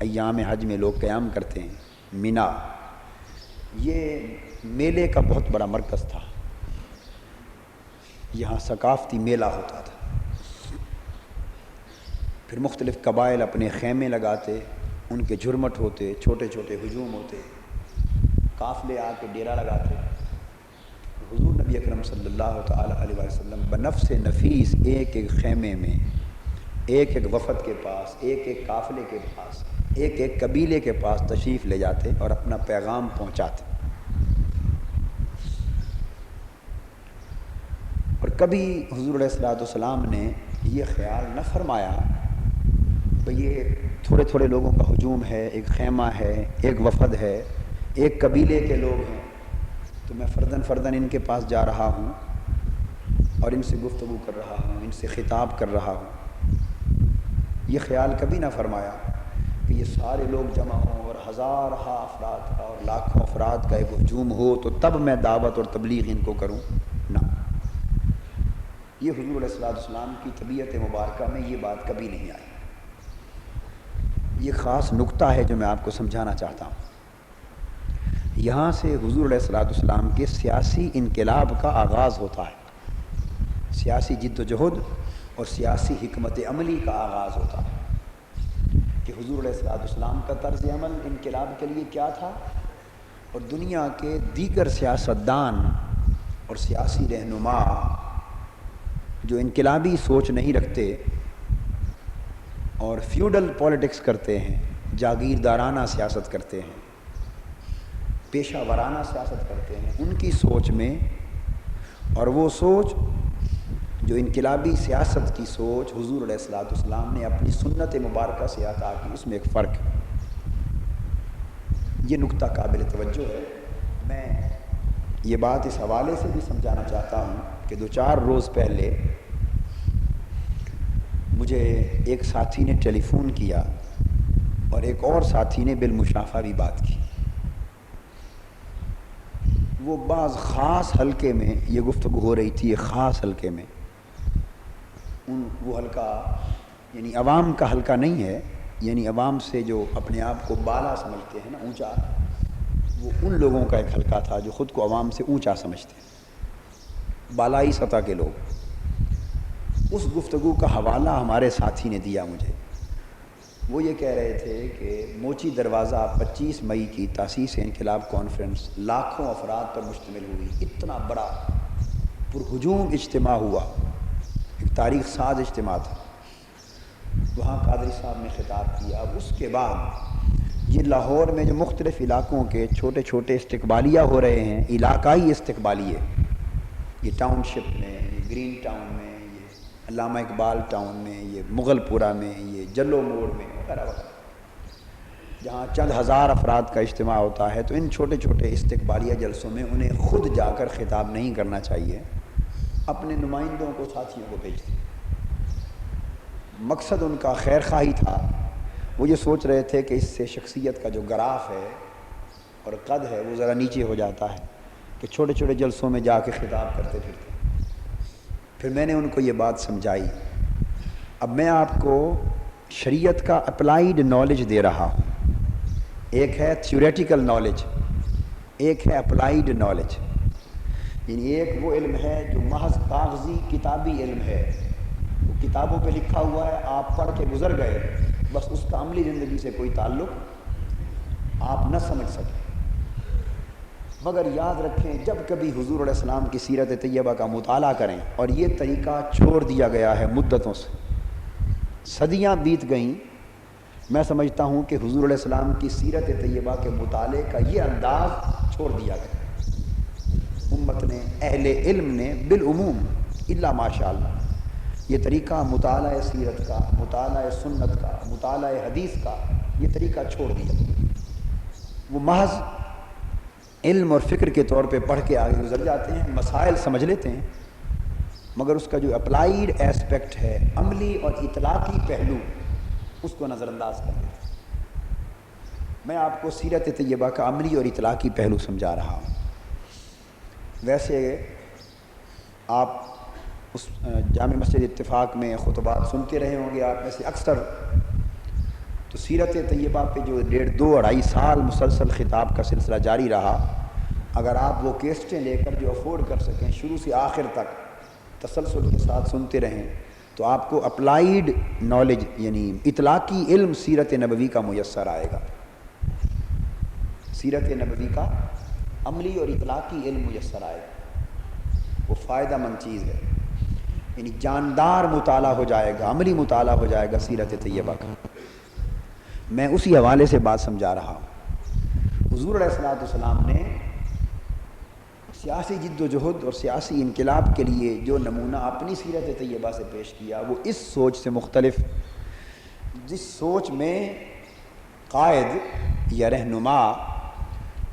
ایام حج میں لوگ قیام کرتے ہیں، مینا، یہ میلے کا بہت بڑا مرکز تھا، یہاں ثقافتی میلہ ہوتا تھا۔ پھر مختلف قبائل اپنے خیمے لگاتے، ان کے جھرمٹ ہوتے، چھوٹے چھوٹے ہجوم ہوتے، قافلے آ کے ڈیرا لگاتے۔ حضور نبی اکرم صلی اللہ تعالیٰ علیہ وسلم بنفس نفیس ایک ایک خیمے میں، ایک ایک وفد کے پاس، ایک ایک قافلے کے پاس، ایک ایک قبیلے کے پاس تشریف لے جاتے اور اپنا پیغام پہنچاتے۔ اور کبھی حضور علیہ السلام نے یہ خیال نہ فرمایا کہ یہ تھوڑے تھوڑے لوگوں کا ہجوم ہے، ایک خیمہ ہے، ایک وفد ہے، ایک قبیلے کے لوگ ہیں، تو میں فرداً فرداً ان کے پاس جا رہا ہوں اور ان سے گفتگو کر رہا ہوں، ان سے خطاب کر رہا ہوں۔ یہ خیال کبھی نہ فرمایا کہ یہ سارے لوگ جمع ہوں اور ہزارہا افراد کا اور لاکھوں افراد کا ایک ہجوم ہو تو تب میں دعوت اور تبلیغ ان کو کروں، نہ۔ یہ حضور علیہ السلام کی طبیعت مبارکہ میں یہ بات کبھی نہیں آئی۔ یہ خاص نقطہ ہے جو میں آپ کو سمجھانا چاہتا ہوں۔ یہاں سے حضور علیہ السلام کے سیاسی انقلاب کا آغاز ہوتا ہے، سیاسی جد و جہد اور سیاسی حکمت عملی کا آغاز ہوتا ہے کہ حضور علیہ السلام کا طرز عمل انقلاب کے لیے کیا تھا، اور دنیا کے دیگر سیاستدان اور سیاسی رہنما جو انقلابی سوچ نہیں رکھتے اور فیوڈل پولیٹکس کرتے ہیں، جاگیردارانہ سیاست کرتے ہیں، پیشہ ورانہ سیاست کرتے ہیں، ان کی سوچ میں اور وہ سوچ جو انقلابی سیاست کی سوچ حضور علیہ السلام نے اپنی سنت مبارکہ سے عطا کی، اس میں ایک فرق ہے۔ یہ نقطہ قابل توجہ ہے۔ میں یہ بات اس حوالے سے بھی سمجھانا چاہتا ہوں کہ 2-4 روز پہلے مجھے ایک ساتھی نے ٹیلی فون کیا اور ایک اور ساتھی نے بالمشافہ بھی بات کی۔ وہ بعض خاص حلقے میں یہ گفتگو ہو رہی تھی، ایک خاص حلقے میں، وہ حلقہ یعنی عوام کا حلقہ نہیں ہے، یعنی عوام سے جو اپنے آپ کو بالا سمجھتے ہیں نا، اونچا، وہ ان لوگوں کا ایک حلقہ تھا جو خود کو عوام سے اونچا سمجھتے ہیں، بالائی سطح کے لوگ۔ اس گفتگو کا حوالہ ہمارے ساتھی نے دیا مجھے۔ وہ یہ کہہ رہے تھے کہ موچی دروازہ 25 مئی کی تاسیس انقلاب کانفرنس لاکھوں افراد پر مشتمل ہوئی، اتنا بڑا پرہجوم اجتماع ہوا، ایک تاریخ ساز اجتماع تھا۔ وہاں قادری صاحب نے خطاب کیا۔ اب اس کے بعد یہ لاہور میں جو مختلف علاقوں کے چھوٹے چھوٹے استقبالیہ ہو رہے ہیں، علاقائی استقبالیے، یہ ٹاؤن شپ میں، یہ گرین ٹاؤن میں، یہ علامہ اقبال ٹاؤن میں، یہ مغل پورہ میں، یہ جلو موڑ میں وغیرہ وغیرہ، جہاں چند ہزار افراد کا اجتماع ہوتا ہے، تو ان چھوٹے چھوٹے استقبالیہ جلسوں میں انہیں خود جا کر خطاب نہیں کرنا چاہیے، اپنے نمائندوں کو، ساتھیوں کو بھیجتے۔ مقصد ان کا خیر خواہی تھا۔ وہ یہ سوچ رہے تھے کہ اس سے شخصیت کا جو گراف ہے اور قد ہے وہ ذرا نیچے ہو جاتا ہے کہ چھوٹے چھوٹے جلسوں میں جا کے خطاب کرتے پھرتے۔ پھر میں نے ان کو یہ بات سمجھائی۔ اب میں آپ کو شریعت کا اپلائیڈ نالج دے رہا ہوں۔ ایک ہے تھیوریٹیکل نالج، ایک ہے اپلائیڈ نالج۔ یعنی ایک وہ علم ہے جو محض کاغذی کتابی علم ہے، وہ کتابوں پہ لکھا ہوا ہے، آپ پڑھ کے گزر گئے، بس اس کا عملی زندگی سے کوئی تعلق آپ نہ سمجھ سکیں۔ مگر یاد رکھیں، جب کبھی حضور علیہ السلام کی سیرت طیبہ کا مطالعہ کریں، اور یہ طریقہ چھوڑ دیا گیا ہے مدتوں سے، صدیاں بیت گئیں، میں سمجھتا ہوں کہ حضور علیہ السلام کی سیرت طیبہ کے مطالعے کا یہ انداز چھوڑ دیا گیا۔ امت نے، اہل علم نے بالعموم الا ماشاء اللہ یہ طریقہ مطالعہ سیرت کا، مطالعہ سنت کا، مطالعہ حدیث کا، یہ طریقہ چھوڑ دیا۔ وہ محض علم اور فکر کے طور پہ پڑھ کے آگے گزر جاتے ہیں، مسائل سمجھ لیتے ہیں، مگر اس کا جو اپلائیڈ ایسپیکٹ ہے، عملی اور اطلاقی پہلو، اس کو نظر انداز کر دیتے ہیں۔ میں آپ کو سیرت طیبہ کا عملی اور اطلاقی پہلو سمجھا رہا ہوں۔ ویسے آپ اس جامع مسجد اتفاق میں خطبات سنتے رہے ہوں گے آپ میں سے اکثر، تو سیرت طیبہ پہ جو 1.5-2-2.5 سال مسلسل خطاب کا سلسلہ جاری رہا، اگر آپ وہ کیسٹیں لے کر جو افورڈ کر سکیں شروع سے آخر تک تسلسل کے ساتھ سنتے رہیں تو آپ کو اپلائیڈ نالج یعنی اطلاقی علم سیرت نبوی کا میسر آئے گا. سیرت نبوی کا عملی اور اطلاقی علم میسر آئے گا. وہ فائدہ مند چیز ہے، یعنی جاندار مطالعہ ہو جائے گا، عملی مطالعہ ہو جائے گا سیرت طیبہ کا. میں اسی حوالے سے بات سمجھا رہا ہوں. حضور علیہ الصلوۃ والسلام نے سیاسی جد و جہد اور سیاسی انقلاب کے لیے جو نمونہ اپنی سیرت طیبہ سے پیش کیا وہ اس سوچ سے مختلف، جس سوچ میں قائد یا رہنما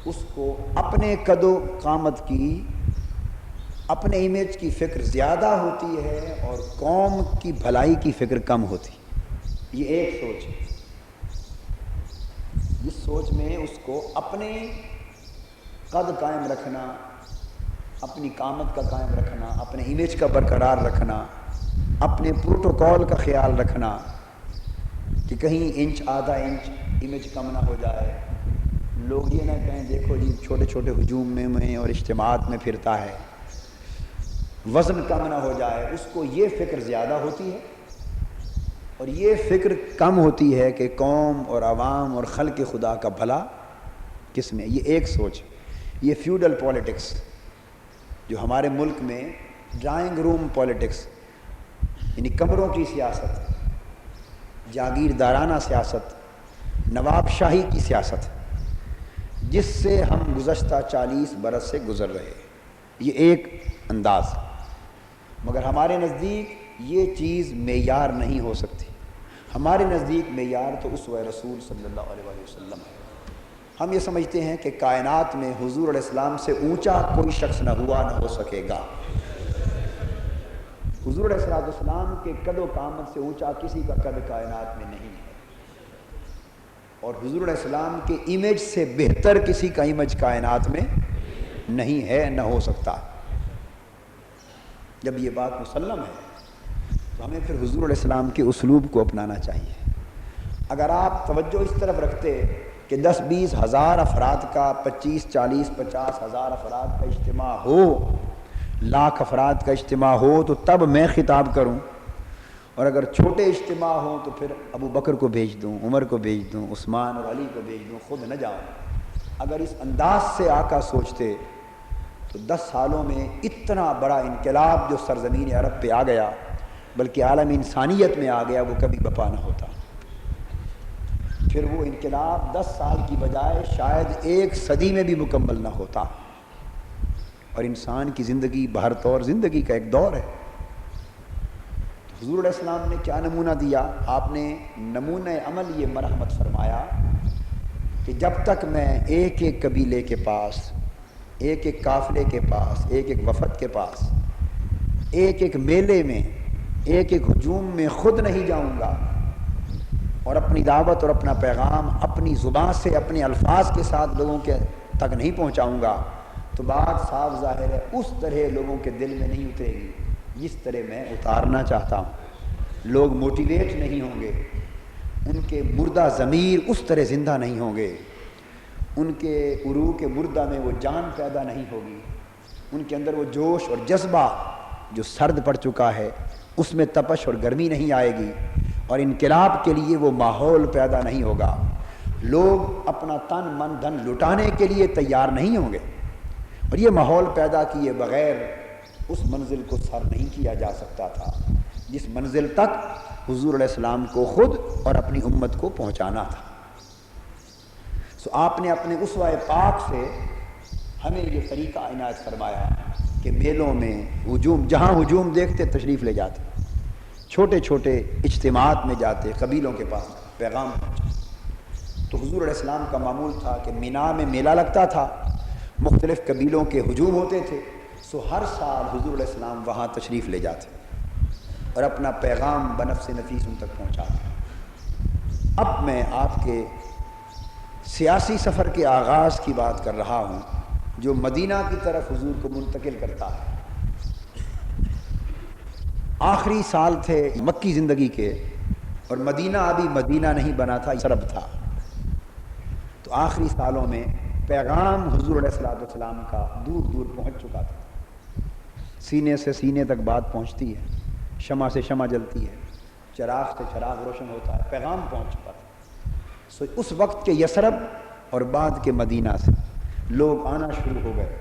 اس کو اپنے قد و قامت کی، اپنے امیج کی فکر زیادہ ہوتی ہے اور قوم کی بھلائی کی فکر کم ہوتی. یہ ایک سوچ ہے جس سوچ میں اس کو اپنے قد قائم رکھنا، اپنی قامت کا قائم رکھنا، اپنے امیج کا برقرار رکھنا، اپنے پروٹوکول کا خیال رکھنا کہ کہیں انچ آدھا انچ امیج کم نہ ہو جائے، لوگ یہ نہ کہیں دیکھو جی چھوٹے چھوٹے ہجوم میں اور اجتماعات میں پھرتا ہے، وزن کم نہ ہو جائے. اس کو یہ فکر زیادہ ہوتی ہے اور یہ فکر کم ہوتی ہے کہ قوم اور عوام اور خلق خدا کا بھلا کس میں. یہ ایک سوچ. یہ فیوڈل پولیٹکس جو ہمارے ملک میں ڈرائنگ روم پولیٹکس یعنی کمروں کی سیاست، جاگیردارانہ سیاست، نواب شاہی کی سیاست جس سے ہم گزشتہ 40 برس سے گزر رہے، یہ ایک انداز. مگر ہمارے نزدیک یہ چیز معیار نہیں ہو سکتی. ہمارے نزدیک معیار تو اسوہ رسول صلی اللہ علیہ وسلم ہے. ہم یہ سمجھتے ہیں کہ کائنات میں حضور علیہ السلام سے اونچا کوئی شخص نہ ہوا نہ ہو سکے گا. حضور علیہ السلام کے قد و قامت سے اونچا کسی کا قد کائنات میں نہیں ہے، اور حضور علیہ السلام کے امیج سے بہتر کسی کا امیج کائنات میں نہیں ہے، نہ ہو سکتا. جب یہ بات مسلم ہے تو ہمیں پھر حضور علیہ السلام کے اسلوب کو اپنانا چاہیے. اگر آپ توجہ اس طرف رکھتے کہ 10-20 ہزار افراد کا، 25-40-50 ہزار افراد کا اجتماع ہو، لاکھ افراد کا اجتماع ہو تو تب میں خطاب کروں، اور اگر چھوٹے اجتماع ہوں تو پھر ابو بکر کو بھیج دوں، عمر کو بھیج دوں، عثمان اور علی کو بھیج دوں، خود نہ جاؤں. اگر اس انداز سے آقا سوچتے تو 10 سالوں میں اتنا بڑا انقلاب جو سرزمین عرب پہ آ گیا بلکہ عالم انسانیت میں آ گیا وہ کبھی بپا نہ ہوتا. پھر وہ انقلاب 10 سال کی بجائے شاید 1 صدی میں بھی مکمل نہ ہوتا. اور انسان کی زندگی بہر طور زندگی کا ایک دور ہے. حضور علیہ السلام نے کیا نمونہ دیا؟ آپ نے نمونہ عمل یہ مرحمت فرمایا کہ جب تک میں ایک ایک قبیلے کے پاس، ایک ایک قافلے کے پاس، ایک ایک وفد کے پاس، ایک ایک میلے میں، ایک ایک ہجوم میں خود نہیں جاؤں گا اور اپنی دعوت اور اپنا پیغام اپنی زبان سے، اپنے الفاظ کے ساتھ لوگوں کے تک نہیں پہنچاؤں گا تو بات صاف ظاہر ہے اس طرح لوگوں کے دل میں نہیں اترے گی جس طرح میں اتارنا چاہتا ہوں. لوگ موٹیویٹ نہیں ہوں گے، ان کے مردہ ضمیر اس طرح زندہ نہیں ہوں گے، ان کے عروق مردہ میں وہ جان پیدا نہیں ہوگی، ان کے اندر وہ جوش اور جذبہ جو سرد پڑ چکا ہے اس میں تپش اور گرمی نہیں آئے گی، اور انقلاب کے لیے وہ ماحول پیدا نہیں ہوگا. لوگ اپنا تن من دھن لٹانے کے لیے تیار نہیں ہوں گے، اور یہ ماحول پیدا کیے بغیر اس منزل کو سر نہیں کیا جا سکتا تھا جس منزل تک حضور علیہ السلام کو خود اور اپنی امت کو پہنچانا تھا. آپ نے اپنے اسوہ پاک سے ہمیں یہ طریقہ عنایت فرمایا کہ میلوں میں ہجوم، جہاں ہجوم دیکھتے تشریف لے جاتے، چھوٹے چھوٹے اجتماعات میں جاتے، قبیلوں کے پاس پیغام پہنچاتے. تو حضور علیہ السلام کا معمول تھا کہ مینا میں میلہ لگتا تھا، مختلف قبیلوں کے ہجوم ہوتے تھے، ہر سال حضور علیہ السلام وہاں تشریف لے جاتے اور اپنا پیغام بنفس نفیس ان تک پہنچاتے. اب میں آپ کے سیاسی سفر کے آغاز کی بات کر رہا ہوں جو مدینہ کی طرف حضور کو منتقل کرتا ہے. آخری سال تھے مکی زندگی کے اور مدینہ ابھی مدینہ نہیں بنا تھا، یثرب تھا۔ تو آخری سالوں میں پیغام حضور علیہ الصلوۃ والسلام کا دور دور پہنچ چکا تھا، سینے سے سینے تک بات پہنچتی ہے، شمع سے شمع جلتی ہے، چراغ سے چراغ روشن ہوتا ہے، پیغام پہنچ چکا تھا۔ سو اس وقت کے یثرب اور بعد کے مدینہ سے لوگ آنا شروع ہو گئے۔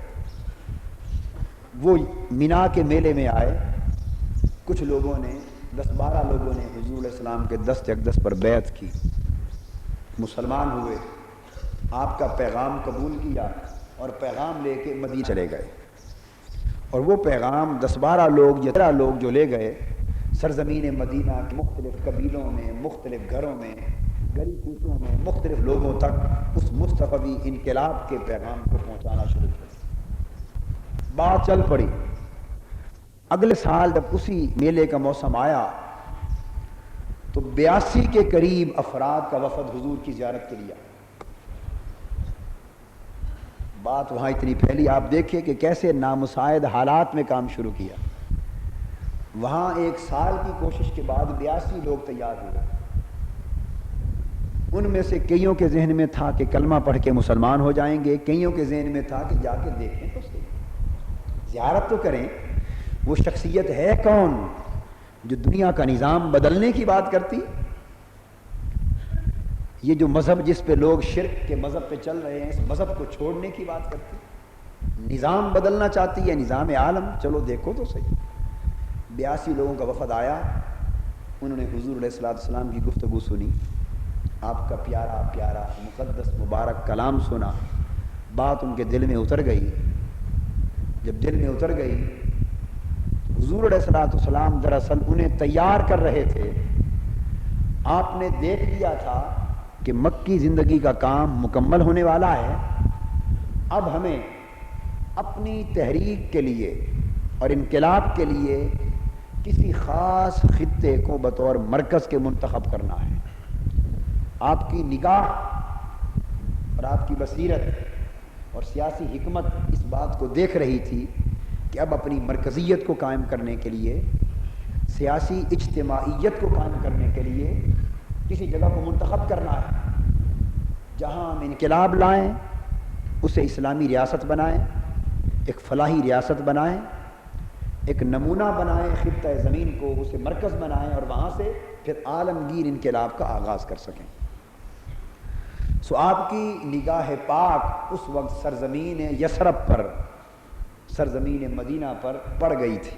وہ مینا کے میلے میں آئے، کچھ لوگوں نے 10-12 لوگوں نے حضور علیہ السلام کے دست اقدس پر بیعت کی، مسلمان ہوئے، آپ کا پیغام قبول کیا اور پیغام لے کے مدینہ چلے گئے۔ اور وہ پیغام 10-12 لوگ یا 13 لوگ جو لے گئے، سرزمین مدینہ کے مختلف قبیلوں میں، مختلف گھروں میں، گلی کوچوں میں، مختلف لوگوں تک اس مصطفی انقلاب کے پیغام کو پہنچانا شروع کیا۔ بات چل پڑی۔ اگلے سال جب اسی میلے کا موسم آیا تو 82 کے قریب افراد کا وفد حضور کی زیارت کے لیے آیا۔ بات وہاں اتنی پھیلی، آپ دیکھیں کہ کیسے نامساعد حالات میں کام شروع کیا۔ وہاں 1 سال کی کوشش کے بعد 82 لوگ تیار ہوئے۔ ان میں سے کئیوں کے ذہن میں تھا کہ کلمہ پڑھ کے مسلمان ہو جائیں گے، کئیوں کے ذہن میں تھا کہ جا کے دیکھیں تو صحیح، زیارت تو کریں۔ وہ شخصیت ہے کون جو دنیا کا نظام بدلنے کی بات کرتی؟ یہ جو مذہب جس پہ لوگ شرک کے مذہب پہ چل رہے ہیں، اس مذہب کو چھوڑنے کی بات کرتی؟ نظام بدلنا چاہتی ہے، نظام عالم، چلو دیکھو تو صحیح۔ 82 لوگوں کا وفد آیا، انہوں نے حضور علیہ الصلوۃ والسلام کی گفتگو سنی، آپ کا پیارا پیارا مقدس مبارک کلام سنا، بات ان کے دل میں اتر گئی۔ جب دل میں اتر گئی، حضور علیہ الصلوۃ والسلام دراصل انہیں تیار کر رہے تھے۔ آپ نے دیکھ لیا تھا کہ مکی زندگی کا کام مکمل ہونے والا ہے، اب ہمیں اپنی تحریک کے لیے اور انقلاب کے لیے کسی خاص خطے کو بطور مرکز کے منتخب کرنا ہے۔ آپ کی نگاہ اور آپ کی بصیرت اور سیاسی حکمت اس بات کو دیکھ رہی تھی کہ اب اپنی مرکزیت کو قائم کرنے کے لیے، سیاسی اجتماعیت کو قائم کرنے کے لیے کسی جگہ کو منتخب کرنا ہے جہاں ہم انقلاب لائیں، اسے اسلامی ریاست بنائیں، ایک فلاحی ریاست بنائیں، ایک نمونہ بنائیں خطہ زمین کو، اسے مرکز بنائیں اور وہاں سے پھر عالمگیر انقلاب کا آغاز کر سکیں۔ سو آپ کی نگاہ پاک اس وقت سرزمین یثرب پر، سرزمین مدینہ پر پڑ گئی تھی۔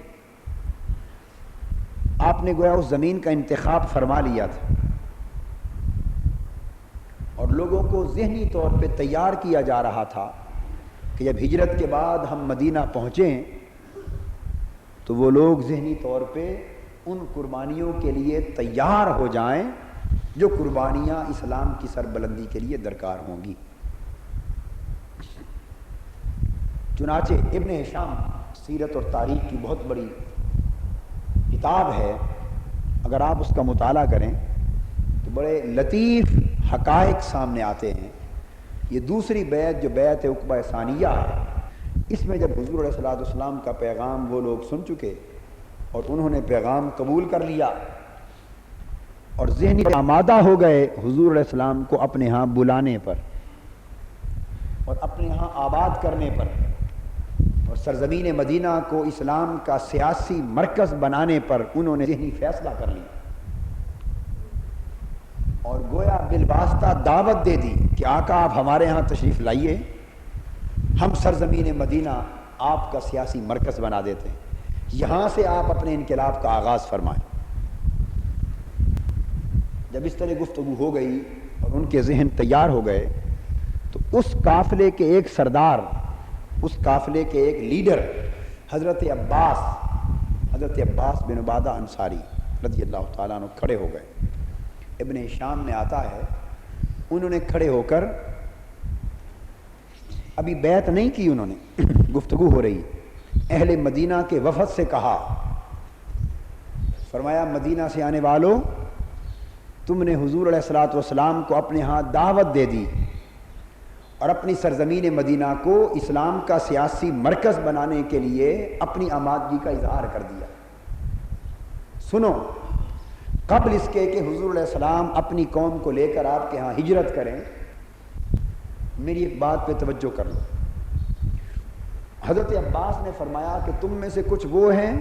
آپ نے گویا اس زمین کا انتخاب فرما لیا تھا اور لوگوں کو ذہنی طور پہ تیار کیا جا رہا تھا کہ جب ہجرت کے بعد ہم مدینہ پہنچیں تو وہ لوگ ذہنی طور پہ ان قربانیوں کے لیے تیار ہو جائیں جو قربانیاں اسلام کی سربلندی کے لیے درکار ہوں گی۔ چنانچہ ابن ہشام سیرت اور تاریخ کی بہت بڑی کتاب ہے، اگر آپ اس کا مطالعہ کریں تو بڑے لطیف حقائق سامنے آتے ہیں۔ یہ دوسری بیعت جو بیعت عقبہ ثانیہ ہے، اس میں جب حضور علیہ الصلوۃ والسلام کا پیغام وہ لوگ سن چکے اور انہوں نے پیغام قبول کر لیا اور ذہنی آمادہ ہو گئے حضور علیہ السلام کو اپنے ہاں بلانے پر اور اپنے ہاں آباد کرنے پر اور سرزمین مدینہ کو اسلام کا سیاسی مرکز بنانے پر انہوں نے ذہنی فیصلہ کر لیا اور گویا بالواسطہ دعوت دے دی کہ آقا آپ ہمارے ہاں تشریف لائیے، ہم سرزمین مدینہ آپ کا سیاسی مرکز بنا دیتے ہیں، یہاں سے آپ اپنے انقلاب کا آغاز فرمائیں۔ جب اس طرح گفتگو ہو گئی اور ان کے ذہن تیار ہو گئے تو اس قافلے کے ایک سردار، اس قافلے کے ایک لیڈر حضرت عباس بن عبادہ انصاری رضی اللہ تعالیٰ عنہ کھڑے ہو گئے۔ ابن ہشام میں آتا ہے انہوں نے کھڑے ہو کر، ابھی بیعت نہیں کی انہوں نے، گفتگو ہو رہی، اہل مدینہ کے وفد سے کہا، فرمایا مدینہ سے آنے والوں، تم نے حضور علیہ الصلوۃ والسلام کو اپنے ہاں دعوت دے دی اور اپنی سرزمین مدینہ کو اسلام کا سیاسی مرکز بنانے کے لیے اپنی آمادگی کا اظہار کر دیا۔ سنو، قبل اس کے کہ حضور علیہ السلام اپنی قوم کو لے کر آپ کے ہاں ہجرت کریں، میری ایک بات پہ توجہ کر لو۔ حضرت عباس نے فرمایا کہ تم میں سے کچھ وہ ہیں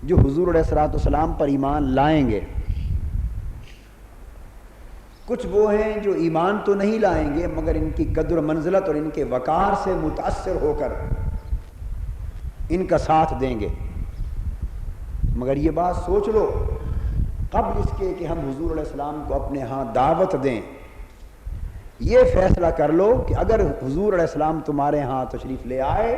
جو حضور علیہ السلام پر ایمان لائیں گے، کچھ وہ ہیں جو ایمان تو نہیں لائیں گے مگر ان کی قدر و منزلت اور ان کے وقار سے متاثر ہو کر ان کا ساتھ دیں گے۔ مگر یہ بات سوچ لو، قبل اس کے کہ ہم حضور علیہ السلام کو اپنے ہاں دعوت دیں، یہ فیصلہ کر لو کہ اگر حضور علیہ السلام تمہارے ہاں تشریف لے آئے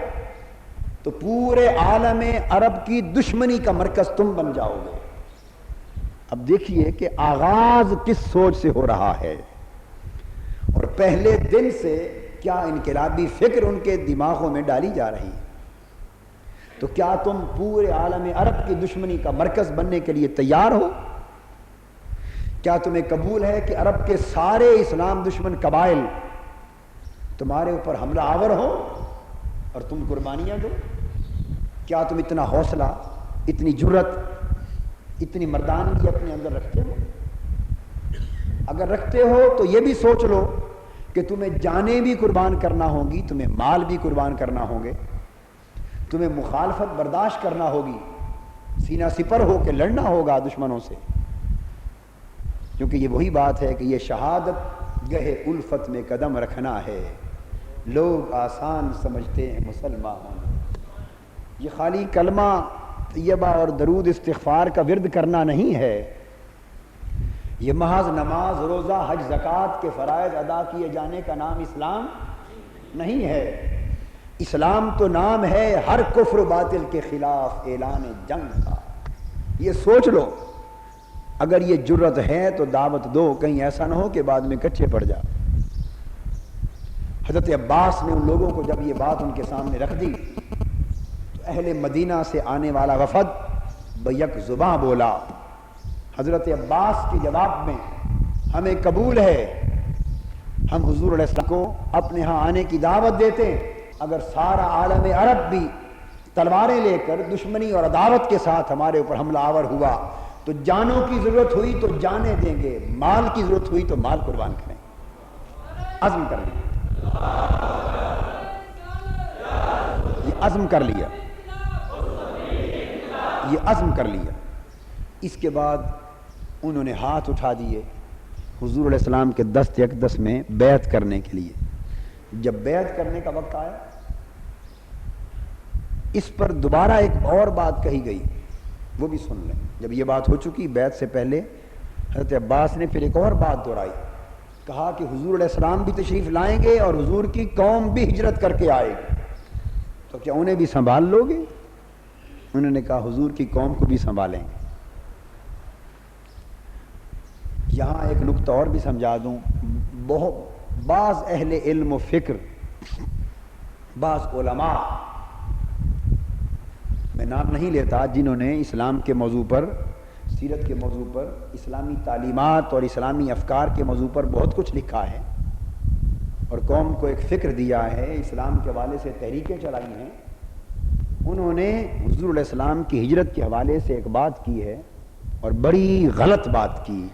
تو پورے عالم عرب کی دشمنی کا مرکز تم بن جاؤ گے۔ اب دیکھیے کہ آغاز کس سوچ سے ہو رہا ہے، اور پہلے دن سے کیا انقلابی فکر ان کے دماغوں میں ڈالی جا رہی ہے۔ تو کیا تم پورے عالم عرب کی دشمنی کا مرکز بننے کے لیے تیار ہو؟ کیا تمہیں قبول ہے کہ عرب کے سارے اسلام دشمن قبائل تمہارے اوپر حملہ آور ہو اور تم قربانیاں دو؟ کیا تم اتنا حوصلہ، اتنی جرت، اتنی مردانگی اپنے اندر رکھتے ہو؟ اگر رکھتے ہو تو یہ بھی سوچ لو کہ تمہیں جانیں بھی قربان کرنا ہوں گی، تمہیں مال بھی قربان کرنا ہوں گے، تمہیں مخالفت برداشت کرنا ہوگی، سینہ سپر ہو کے لڑنا ہوگا دشمنوں سے، کیونکہ یہ وہی بات ہے کہ یہ شہادت گہے الفت میں قدم رکھنا ہے، لوگ آسان سمجھتے ہیں مسلمان ہونا۔ یہ خالی کلمہ طیبہ اور درود استغفار کا ورد کرنا نہیں ہے، یہ محض نماز، روزہ، حج، زکوٰۃ کے فرائض ادا کیے جانے کا نام اسلام نہیں ہے۔ اسلام تو نام ہے ہر کفر و باطل کے خلاف اعلان جنگ کا۔ یہ سوچ لو، اگر یہ جرت ہے تو دعوت دو، کہیں ایسا نہ ہو کہ بعد میں کچے پڑ جا۔ حضرت عباس نے ان لوگوں کو جب یہ بات ان کے سامنے رکھ دی تو اہل مدینہ سے آنے والا وفد بیک زباں بولا۔ حضرت عباس کے جواب میں ہمیں قبول ہے، ہم حضور علیہ السلام کو اپنے ہاں آنے کی دعوت دیتے ہیں، اگر سارا عالم عرب بھی تلواریں لے کر دشمنی اور عداوت کے ساتھ ہمارے اوپر حملہ آور ہوا تو جانوں کی ضرورت ہوئی تو جانیں دیں گے، مال کی ضرورت ہوئی تو مال قربان کریں۔ عزم کر لیا، یہ عزم کر لیا، یہ عزم کر لیا۔ اس کے بعد انہوں نے ہاتھ اٹھا دیے حضور علیہ السلام کے دست اقدس میں بیعت کرنے کے لیے۔ جب بیعت کرنے کا وقت آیا، اس پر دوبارہ ایک اور بات کہی گئی، وہ بھی سن لیں۔ جب یہ بات ہو چکی بیعت سے پہلے، حضرت عباس نے پھر ایک اور بات دہرائی، کہا کہ حضور علیہ السلام بھی تشریف لائیں گے اور حضور کی قوم بھی ہجرت کر کے آئے گی، تو کیا انہیں بھی سنبھال لو گے؟ انہوں نے کہا حضور کی قوم کو بھی سنبھالیں گے۔ یہاں ایک نقطہ اور بھی سمجھا دوں، بعض اہل علم و فکر، بعض علماء، میں نام نہیں لیتا، جنہوں نے اسلام کے موضوع پر، سیرت کے موضوع پر، اسلامی تعلیمات اور اسلامی افکار کے موضوع پر بہت کچھ لکھا ہے اور قوم کو ایک فکر دیا ہے، اسلام کے حوالے سے تحریکیں چلائی ہیں، انہوں نے حضور علیہ السلام کی ہجرت کے حوالے سے ایک بات کی ہے اور بڑی غلط بات کی۔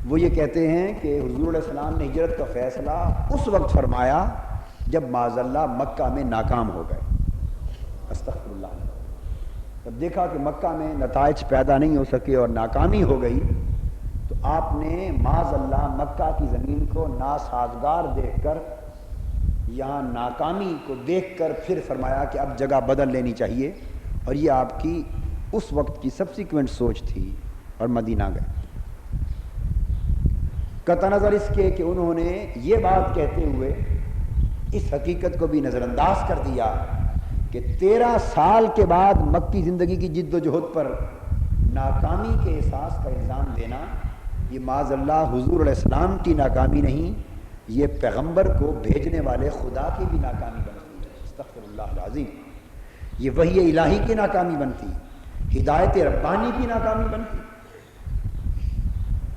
وہ یہ کہتے ہیں کہ حضور علیہ السلام نے ہجرت کا فیصلہ اس وقت فرمایا جب معاذ اللہ مکہ میں ناکام ہو گئے۔ استغفر اللہ۔ جب دیکھا کہ مکہ میں نتائج پیدا نہیں ہو سکے اور ناکامی ہو گئی تو آپ نے معاذ اللہ مکہ کی زمین کو ناسازگار دیکھ کر، یہاں ناکامی کو دیکھ کر پھر فرمایا کہ اب جگہ بدل لینی چاہیے، اور یہ آپ کی اس وقت کی سبسیکوینٹ سوچ تھی، اور مدینہ گئے۔ قطع نظر اس کے کہ انہوں نے یہ بات کہتے ہوئے اس حقیقت کو بھی نظر انداز کر دیا کہ 13 سال کے بعد مکی زندگی کی جد و جہد پر ناکامی کے احساس کا الزام دینا، یہ معاذ اللہ حضور علیہ السلام کی ناکامی نہیں، یہ پیغمبر کو بھیجنے والے خدا کی بھی ناکامی بنتی ہے۔ استغفر اللہ العظیم۔ یہ وحی الہی کی ناکامی بنتی، ہدایت ربانی کی ناکامی بنتی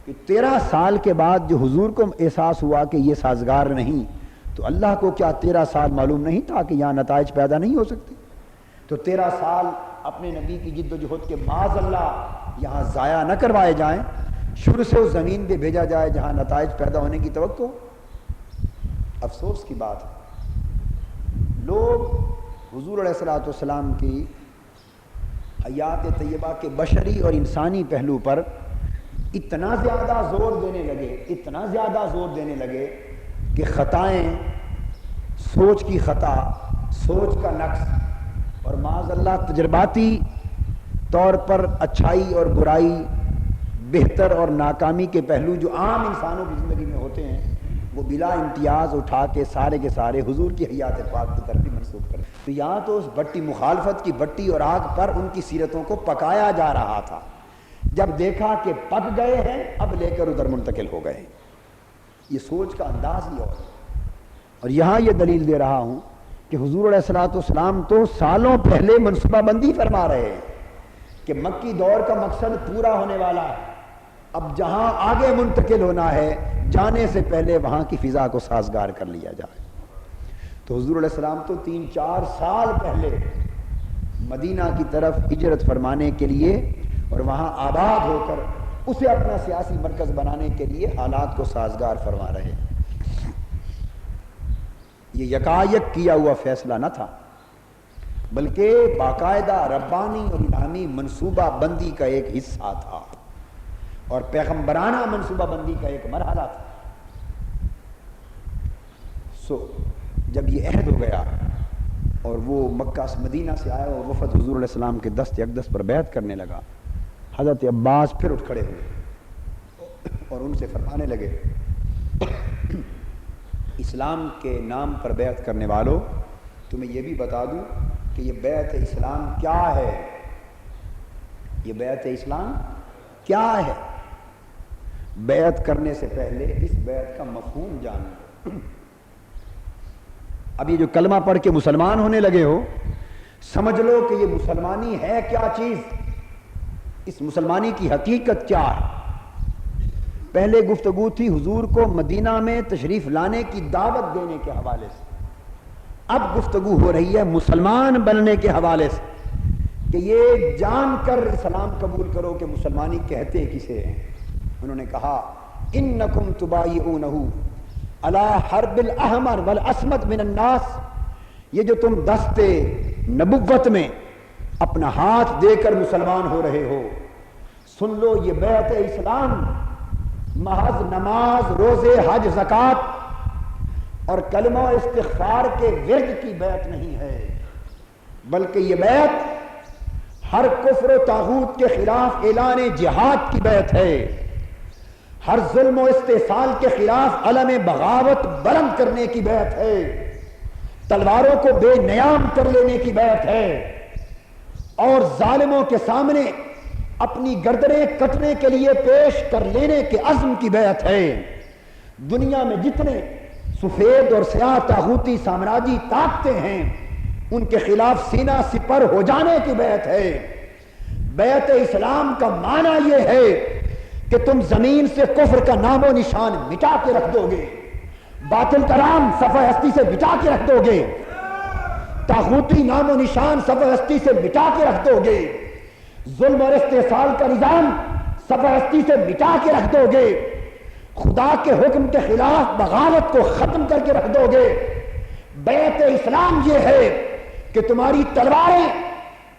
کہ 13 سال کے بعد جو حضور کو احساس ہوا کہ یہ سازگار نہیں، تو اللہ کو کیا 13 سال معلوم نہیں تھا کہ یہاں نتائج پیدا نہیں ہو سکتے؟ تو 13 سال اپنے نبی کی جد و جہد کے معاذ اللہ یہاں ضائع نہ کروائے جائیں، شروع سے اس زمین پہ بھیجا جائے جہاں نتائج پیدا ہونے کی توقع ہو۔ افسوس کی بات ہے لوگ حضور علیہ الصلوۃ والسلام کی حیات طیبہ کے بشری اور انسانی پہلو پر اتنا زیادہ زور دینے لگے کہ خطائیں، سوچ کی خطا، سوچ کا نقص اور معاذ اللہ تجرباتی طور پر اچھائی اور برائی، بہتر اور ناکامی کے پہلو جو عام انسانوں کی زندگی میں ہوتے ہیں وہ بلا امتیاز اٹھا کے سارے حضور کی حیات پاک کی طرف منسوخ کریں۔ تو یہاں تو اس بٹی مخالفت کی بٹی اور آگ پر ان کی سیرتوں کو پکایا جا رہا تھا، جب دیکھا کہ پک گئے ہیں اب لے کر ادھر منتقل ہو گئے۔ یہ سوچ کا انداز ہی اور یہاں یہ دلیل دے رہا ہوں کہ حضور علیہ الصلوۃ والسلام تو سالوں پہلے منصوبہ بندی فرما رہے ہیں کہ مکی دور کا مقصد پورا ہونے والا ہے، اب جہاں آگے منتقل ہونا ہے جانے سے پہلے وہاں کی فضا کو سازگار کر لیا جائے۔ تو حضور علیہ السلام تو 3-4 سال پہلے مدینہ کی طرف ہجرت فرمانے کے لیے اور وہاں آباد ہو کر اسے اپنا سیاسی مرکز بنانے کے لیے حالات کو سازگار فرما رہے ہیں۔ یہ یکایک کیا ہوا فیصلہ نہ تھا، بلکہ باقاعدہ ربانی اور الہامی منصوبہ بندی کا ایک حصہ تھا اور پیغمبرانہ منصوبہ بندی کا ایک مرحلہ تھا۔ جب یہ عہد ہو گیا اور وہ مکہ سے مدینہ سے آیا اور وفد حضور علیہ السلام کے دست اقدس پر بیعت کرنے لگا، حضرت عباس پھر اٹھ کھڑے ہوئے اور ان سے فرمانے لگے، اسلام کے نام پر بیعت کرنے والوں، تمہیں یہ بھی بتا دوں کہ یہ بیعت اسلام کیا ہے۔ یہ بیعت اسلام کیا ہے؟ بیعت کرنے سے پہلے اس بیعت کا مفہوم جان لو۔ اب یہ جو کلمہ پڑھ کے مسلمان ہونے لگے ہو، سمجھ لو کہ یہ مسلمانی ہے کیا چیز، اس مسلمانی کی حقیقت کیا ہے۔ پہلے گفتگو تھی حضور کو مدینہ میں تشریف لانے کی دعوت دینے کے حوالے سے، اب گفتگو ہو رہی ہے مسلمان بننے کے حوالے سے کہ یہ جان کر اسلام قبول کرو کہ مسلمانی کہتے کسے ہیں۔ انہوں نے کہا انکم تبایعونہ علی حرب الاحمر والاسمد من الناس، یہ جو تم دستے نبوت میں اپنا ہاتھ دے کر مسلمان ہو رہے ہو، سن لو یہ بیعت اسلام محض نماز، روزے، حج، زکوٰۃ اور کلمہ و استغفار کے ورد کی بیعت نہیں ہے، بلکہ یہ بیعت ہر کفر و طاغوت کے خلاف اعلان جہاد کی بیعت ہے، ہر ظلم و استحصال کے خلاف علم بغاوت بلند کرنے کی بیعت ہے، تلواروں کو بے نیام کر لینے کی بیعت ہے، اور ظالموں کے سامنے اپنی گردنیں کٹنے کے لیے پیش کر لینے کے عزم کی بیعت ہے۔ دنیا میں جتنے سفید اور سیاہ طاغوتی سامراجی طاقتیں ہیں ان کے خلاف سینہ سپر ہو جانے کی بیعت ہے۔ بیعت اسلام کا معنی یہ ہے کہ تم زمین سے کفر کا نام و نشان مٹا کے رکھ دو گے، باطل کا نام صفحہ ہستی سے مٹا کے رکھ دو گے، طاغوتی نام و نشان صفحہ ہستی سے مٹا کے رکھ دو گے، ظلم اور استحصال کا نظام صفحہ ہستی سے مٹا کے رکھ دو گے، خدا کے حکم کے خلاف بغاوت کو ختم کر کے رکھ دو گے۔ بیعت اسلام یہ ہے کہ تمہاری تلواریں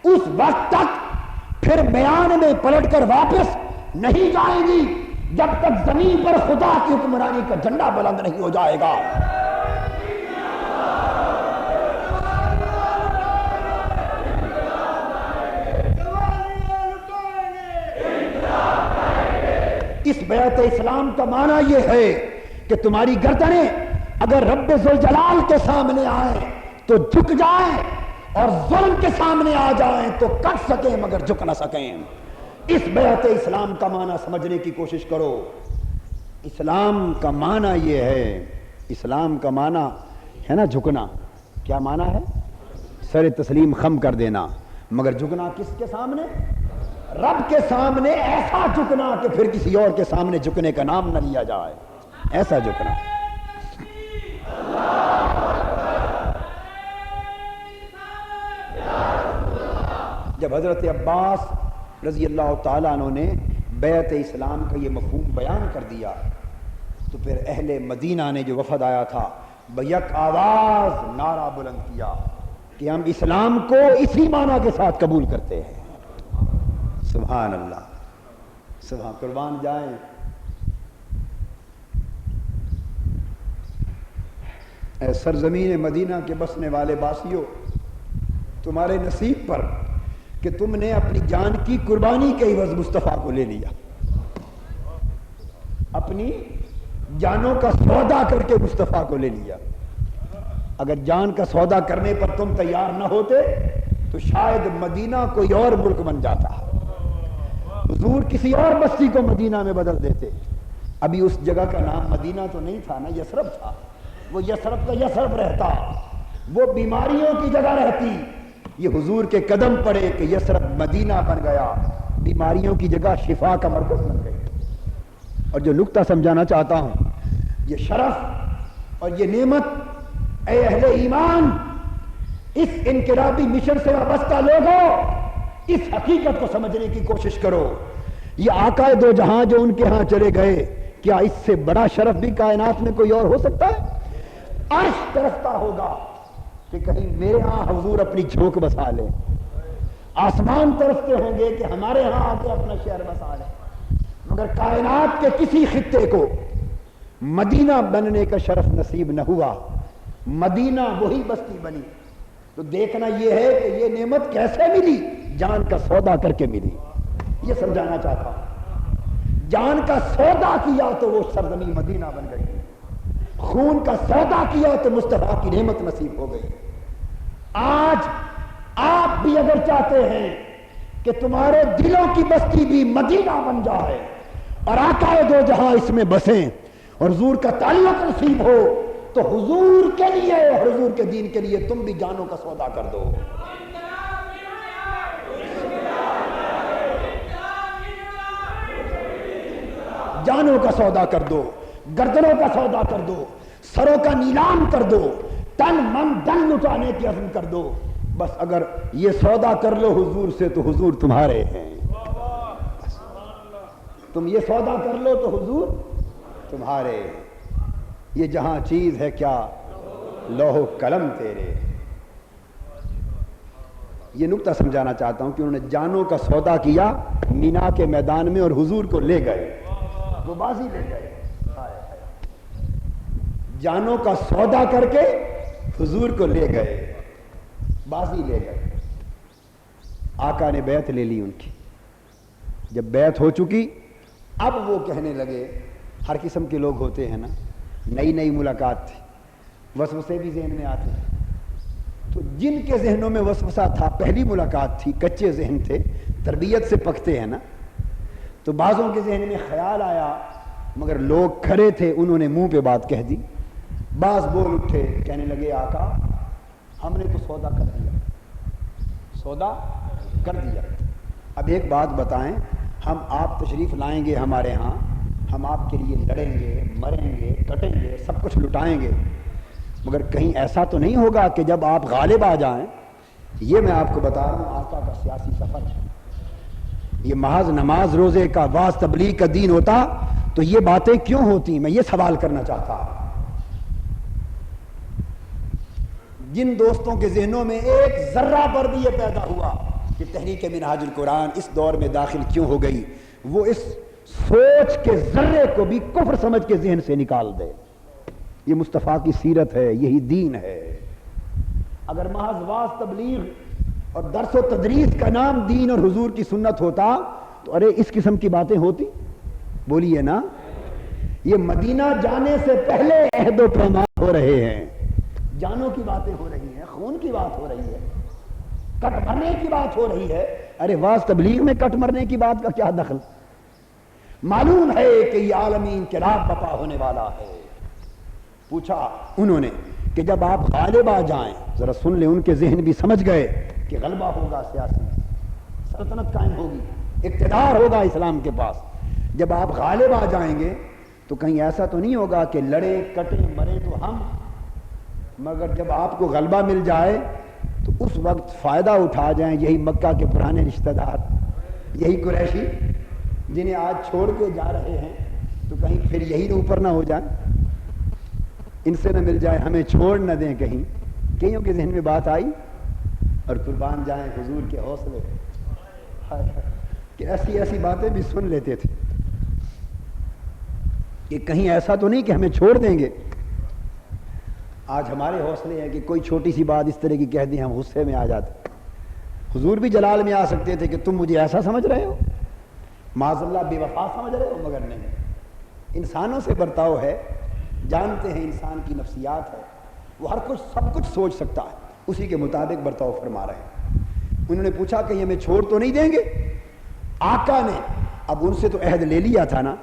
اس وقت تک پھر میان میں پلٹ کر واپس نہیں جائیں گی جب تک زمین پر خدا کی حکمرانی کا جھنڈا بلند نہیں ہو جائے گا۔ اس بیعت اسلام کا معنی یہ ہے کہ تمہاری گردنیں اگر رب ذوالجلال کے سامنے آئیں تو جھک جائیں اور ظلم کے سامنے آ جائیں تو کٹ سکیں مگر جھک نہ سکیں۔ اس بیعت اسلام کا معنی سمجھنے کی کوشش کرو۔ اسلام کا معنی یہ ہے، اسلام کا معنی ہے نا جھکنا، کیا معنی ہے؟ سر تسلیم خم کر دینا، مگر جھکنا کس کے سامنے؟ رب کے سامنے ایسا جھکنا کہ پھر کسی اور کے سامنے جھکنے کا نام نہ لیا جائے، ایسا جھکنا۔ جب حضرت عباس رضی اللہ تعالیٰ عنہ نے بیعت اسلام کا یہ مفہوم بیان کر دیا تو پھر اہل مدینہ نے جو وفد آیا تھا بیک آواز نعرہ بلند کیا کہ ہم اسلام کو اسی معنی کے ساتھ قبول کرتے ہیں. سبحان اللہ, سبحان, قربان جائیں. اے سرزمین مدینہ کے بسنے والے باسیوں, تمہارے نصیب پر کہ تم نے اپنی جان کی قربانی کے عوض مصطفیٰ کو لے لیا, اپنی جانوں کا سودا کر کے مصطفیٰ کو لے لیا. اگر جان کا سودا کرنے پر تم تیار نہ ہوتے تو شاید مدینہ کوئی اور ملک بن جاتا, حضور کسی اور بستی کو مدینہ میں بدل دیتے. ابھی اس جگہ کا نام مدینہ تو نہیں تھا نا, یثرب تھا. وہ یثرب کا یثرب رہتا, وہ بیماریوں کی جگہ رہتی. یہ حضور کے قدم پڑے کہ یثرب مدینہ بن گیا, بیماریوں کی جگہ شفا کا مرکز بن گئی. اور جو نقطہ سمجھانا چاہتا ہوں, یہ شرف اور یہ نعمت, اے اہل ایمان, اس انقلابی مشن سے وابستہ لوگوں, اس حقیقت کو سمجھنے کی کوشش کرو. یہ آقا دو جہاں جو ان کے ہاں چلے گئے, کیا اس سے بڑا شرف بھی کائنات میں کوئی اور ہو سکتا ہے؟ عرش ترستا ہوگا کہ کہیں میرے ہاں حضور اپنی جھونک بسا لے, آسمان ترستے ہوں گے کہ ہمارے ہاں آ کے اپنا شہر بسا لے. مگر کائنات کے کسی خطے کو مدینہ بننے کا شرف نصیب نہ ہوا, مدینہ وہی بستی بنی. تو دیکھنا یہ ہے کہ یہ نعمت کیسے ملی, جان کا سودا کر کے ملی. یہ سمجھانا چاہتا ہوں, جان کا سودا کیا تو وہ سرزمین مدینہ بن گئی, خون کا سودا کیا تو مصطفیٰ کی نعمت نصیب ہو گئی. آج آپ بھی اگر چاہتے ہیں کہ تمہارے دلوں کی بستی بھی مدینہ بن جائے اور آقا دو جہاں اس میں بسیں اور حضور کا تعلق نصیب ہو, تو حضور کے لیے اور حضور کے دین کے لیے تم بھی جانوں کا سودا کر دو. جانوں کا سودا کر دو, گردنوں کا سودا کر دو, سروں کا نیلام کر دو, تن من دن لٹانے کی عزم کر دو. بس اگر یہ سودا کر لو حضور سے تو حضور تمہارے ہیں. تم یہ سودا کر لو تو حضور تمہارے. یہ جہاں چیز ہے کیا, لوح و قلم تیرے. یہ نقطہ سمجھانا چاہتا ہوں کہ انہوں نے جانوں کا سودا کیا مینا کے میدان میں اور حضور کو لے گئے, وہ بازی لے گئے. جانوں کا سودا کر کے حضور کو لے گئے, بازی لے گئے. آقا نے بیعت لے لی ان کی. جب بیعت ہو چکی, اب وہ کہنے لگے, ہر قسم کے لوگ ہوتے ہیں نا, نئی نئی ملاقات تھی, وسوسے بھی ذہن میں آتے ہیں. تو جن کے ذہنوں میں وسوسہ تھا, پہلی ملاقات تھی, کچے ذہن تھے, تربیت سے پکتے ہیں نا, تو بعضوں کے ذہن میں خیال آیا, مگر لوگ کھڑے تھے, انہوں نے منہ پہ بات کہہ دی. بعض بول اٹھے, کہنے لگے آقا ہم نے تو سودا کر دیا, سودا کر دیا. اب ایک بات بتائیں, ہم آپ تشریف لائیں گے ہمارے ہاں, ہم آپ کے لیے لڑیں گے, مریں گے, کٹیں گے, سب کچھ لٹائیں گے, مگر کہیں ایسا تو نہیں ہوگا کہ جب آپ غالب آ جائیں. یہ میں آپ کو بتا رہا ہوں, آقا کا سیاسی سفر ہے. یہ محض نماز روزے کا واز تبلیغ کا دین ہوتا تو یہ باتیں کیوں ہوتی, میں یہ سوال کرنا چاہتا. جن دوستوں کے ذہنوں میں ایک ذرہ پر بھی یہ پیدا ہوا کہ تحریک منہاج القرآن اس دور میں داخل کیوں ہو گئی, وہ اس سوچ کے ذرے کو بھی کفر سمجھ کے ذہن سے نکال دے. یہ مصطفیٰ کی سیرت ہے, یہی دین ہے. اگر محض واز تبلیغ اور درس و تدریس کا نام دین اور حضور کی سنت ہوتا تو ارے اس قسم کی باتیں ہوتی, بولیے نا. یہ مدینہ جانے سے پہلے عہد و پیمان ہو رہے ہیں, جانوں کی باتیں ہو رہی ہیں, خون کی بات ہو رہی ہے, کٹ مرنے کی بات ہو رہی ہے. ارے واز تبلیغ میں کٹ مرنے کی بات کا کیا دخل؟ معلوم ہے کہ یہ عالمی انقلاب بپا ہونے والا ہے. پوچھا انہوں نے کہ جب آپ غالب آ جائیں, ذرا سن لیں, ان کے ذہن بھی سمجھ گئے کہ غلبہ ہوگا, سیاسی سلطنت قائم ہوگی, اقتدار ہوگا اسلام کے پاس. جب آپ غالب آ جائیں گے تو کہیں ایسا تو نہیں ہوگا کہ لڑے کٹے مرے تو ہم, مگر جب آپ کو غلبہ مل جائے تو اس وقت فائدہ اٹھا جائیں یہی مکہ کے پرانے رشتہ دار, یہی قریشی جنہیں آج چھوڑ کے جا رہے ہیں تو کہیں پھر یہی اوپر نہ ہو جائیں، ان سے نہ مل جائے، ہمیں چھوڑ نہ دیں کہیں. کئیوں کے ذہن میں بات آئی اور قربان جائیں حضور کے حوصلے کہ ایسی ایسی باتیں بھی سن لیتے تھے کہ کہیں ایسا تو نہیں کہ ہمیں چھوڑ دیں گے. آج ہمارے حوصلے ہیں کہ کوئی چھوٹی سی بات اس طرح کی کہہ دیں ہم غصے میں آ جاتے. حضور بھی جلال میں آ سکتے تھے کہ تم مجھے ایسا سمجھ رہے ہو، معاذ اللہ بے وفا سمجھ رہے ہو، مگر نہیں. انسانوں سے برتاؤ ہے، جانتے ہیں انسان کی نفسیات ہے، وہ ہر کچھ سب کچھ سوچ سکتا ہے، اسی کے مطابق برتاؤ فرما رہے ہیں. انہوں نے پوچھا کہ ہمیں چھوڑ تو نہیں دیں گے؟ آقا نے اب ان سے تو عہد لے لیا تھا نا،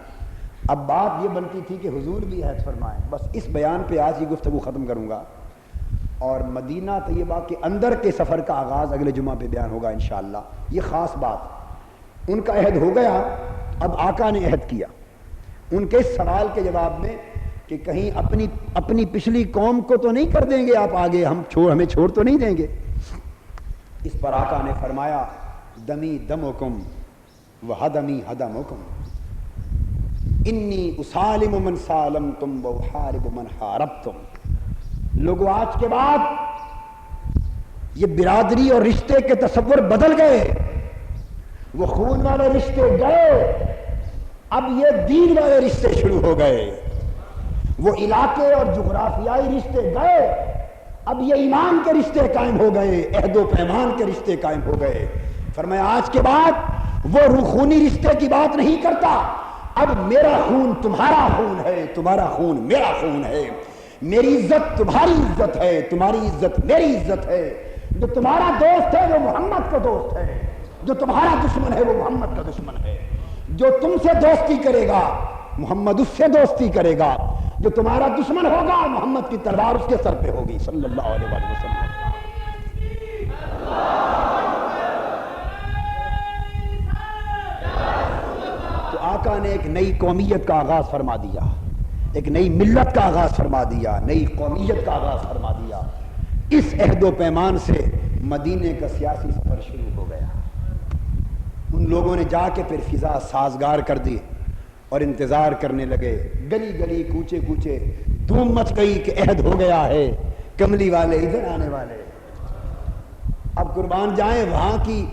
اب بات یہ بنتی تھی کہ حضور بھی عہد فرمائیں. بس اس بیان پہ آج کی گفتگو ختم کروں گا اور مدینہ طیبہ کے اندر کے سفر کا آغاز اگلے جمعہ پہ بیان ہوگا انشاءاللہ. یہ خاص بات، ان کا عہد ہو گیا، اب آقا نے عہد کیا. ان کے سوال کے جواب میں کہ کہیں اپنی پچھلی قوم کو تو نہیں کر دیں گے آپ آگے، ہمیں چھوڑ تو نہیں دیں گے. اس پر آقا نے فرمایا دمی دمکم وحدمی حدمکم انی اسالم من سالمتم وحارب من حاربتم. لوگوں آج کے بعد یہ برادری اور رشتے کے تصور بدل گئے، وہ خون والے رشتے گئے، اب یہ دین والے رشتے شروع ہو گئے. وہ علاقے اور جغرافیائی رشتے گئے، اب یہ ایمان کے رشتے قائم ہو گئے، عہد و پیمان کے رشتے قائم ہو گئے. فرمایا آج کے بعد وہ روخونی رشتے کی بات نہیں کرتا، اب میرا خون تمہارا خون ہے، تمہارا خون میرا خون ہے، میری عزت تمہاری عزت ہے، تمہاری عزت میری عزت ہے. جو تمہارا دوست ہے وہ محمد کا دوست ہے، جو تمہارا دشمن ہے وہ محمد کا دشمن ہے. جو تم سے دوستی کرے گا محمد اس سے دوستی کرے گا، جو تمہارا دشمن ہوگا محمد کی تلوار اس کے سر پہ ہوگی صلی اللہ علیہ وآلہ وسلم. تو آقا نے ایک نئی قومیت کا آغاز فرما دیا، ایک نئی ملت کا آغاز فرما دیا، نئی قومیت کا آغاز فرما دیا. اس عہد و پیمان سے مدینے کا سیاسی سفر شروع ہو گیا. ان لوگوں نے جا کے پھر فضا سازگار کر دی اور انتظار کرنے لگے. گلی گلی کوچے کوچے دھوم مچ گئی کہ عہد ہو گیا ہے، کملی والے ادھر آنے والے. اب قربان جائیں وہاں کی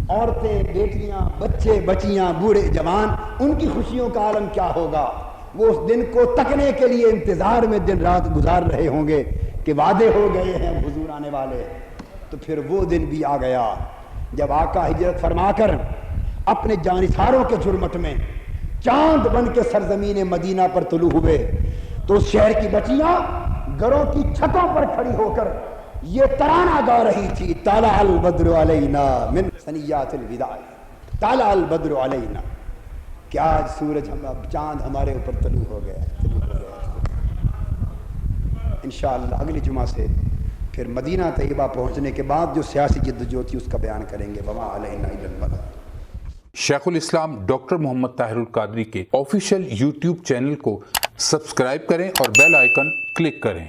عورتیں، بیٹیاں، بچے بچیاں، بوڑھے جوان، ان کی خوشیوں کا عالم کیا ہوگا. وہ اس دن کو تکنے کے لیے انتظار میں دن رات گزار رہے ہوں گے کہ وعدے ہو گئے ہیں حضور آنے والے. تو پھر وہ دن بھی آ گیا جب آقا ہجرت فرما کر اپنے جانثاروں کے جرمٹ میں چاند بن کے سرزمین مدینہ پر طلوع ہوئے. تو اس شہر کی بچیاں گھروں کی چھتوں پر کھڑی ہو کر یہ ترانہ گا رہی تھی، طلع البدر علینا من ثنیات الوداع، طلع البدر علینا، کہ آج سورج چاند ہمارے اوپر طلوع ہو گیا. انشاءاللہ اگلی جمعہ سے پھر مدینہ طیبہ پہنچنے کے بعد جو سیاسی جدوجہد تھی اس کا بیان کریں گے. وما علینا الا البلاغ. شیخ الاسلام ڈاکٹر محمد طاہر القادری کے آفیشیل یوٹیوب چینل کو سبسکرائب کریں اور بیل آئیکن کلک کریں.